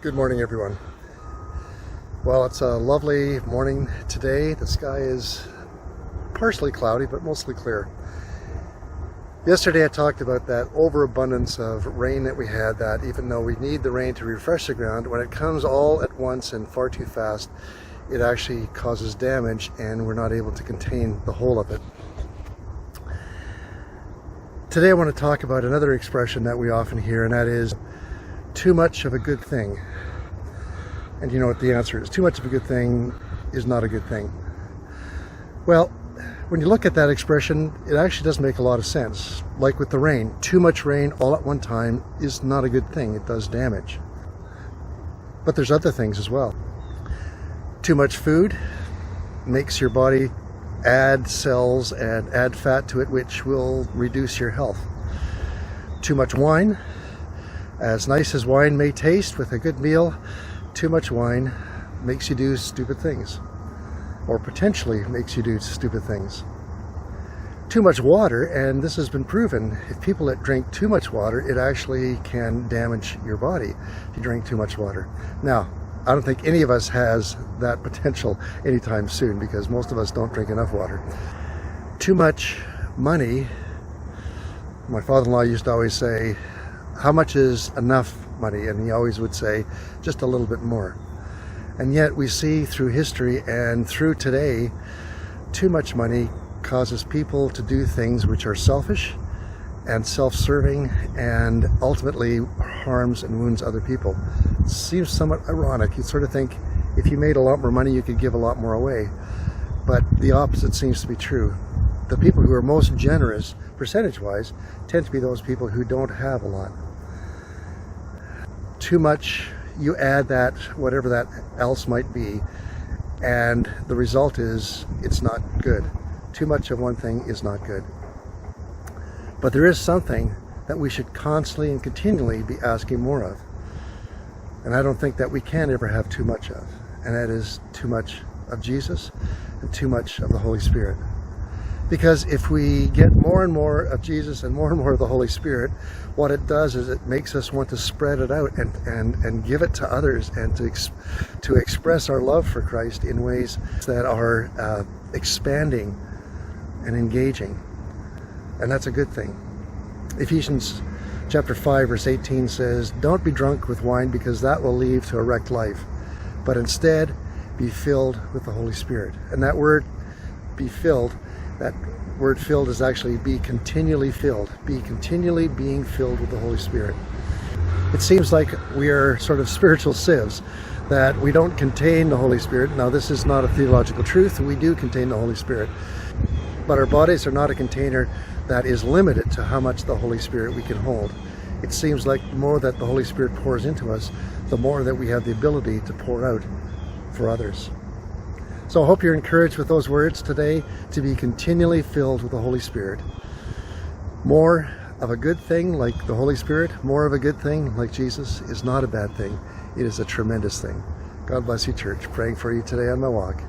Good morning, everyone. Well, it's a lovely morning today. The sky is partially cloudy, but mostly clear. Yesterday I talked about that overabundance of rain that we had, that even though we need the rain to refresh the ground, when it comes all at once and far too fast, it actually causes damage and we're not able to contain the whole of it. Today I want to talk about another expression that we often hear, and that is too much of a good thing. And you know what the answer is. Too much of a good thing is not a good thing. Well, when you look at that expression, it actually doesn't make a lot of sense. Like with the rain, too much rain all at one time is not a good thing. It does damage. But there's other things as well. Too much food makes your body add cells and add fat to it, which will reduce your health. Too much wine, as nice as wine may taste with a good meal, too much wine makes you do stupid things, or potentially makes you do stupid things. Too much water, and this has been proven, if people that drink too much water, it actually can damage your body if you drink too much water. Now, I don't think any of us has that potential anytime soon, because most of us don't drink enough water. Too much money. My father-in-law used to always say, how much is enough money? And he always would say, just a little bit more. And yet we see through history and through today, too much money causes people to do things which are selfish and self-serving and ultimately harms and wounds other people. It seems somewhat ironic. You sort of think if you made a lot more money, you could give a lot more away. But the opposite seems to be true. The people who are most generous, percentage-wise, tend to be those people who don't have a lot. Too much, you add that, whatever that else might be, and the result is it's not good. Too much of one thing is not good. But there is something that we should constantly and continually be asking more of. And I don't think that we can ever have too much of. And that is too much of Jesus and too much of the Holy Spirit. Because if we get more and more of Jesus and more of the Holy Spirit, what it does is it makes us want to spread it out and give it to others, and to express our love for Christ in ways that are expanding and engaging. And that's a good thing. Ephesians chapter 5 verse 18 says, "Don't be drunk with wine, because that will lead to a wrecked life, but instead be filled with the Holy Spirit." And that word, be filled, that word filled is actually be continually filled. Be continually being filled with the Holy Spirit. It seems like we are sort of spiritual sieves, that we don't contain the Holy Spirit. Now, this is not a theological truth. We do contain the Holy Spirit. But our bodies are not a container that is limited to how much the Holy Spirit we can hold. It seems like the more that the Holy Spirit pours into us, the more that we have the ability to pour out for others. So I hope you're encouraged with those words today, to be continually filled with the Holy Spirit. More of a good thing like the Holy Spirit, more of a good thing like Jesus, is not a bad thing. It is a tremendous thing. God bless you, church. Praying for you today on my walk.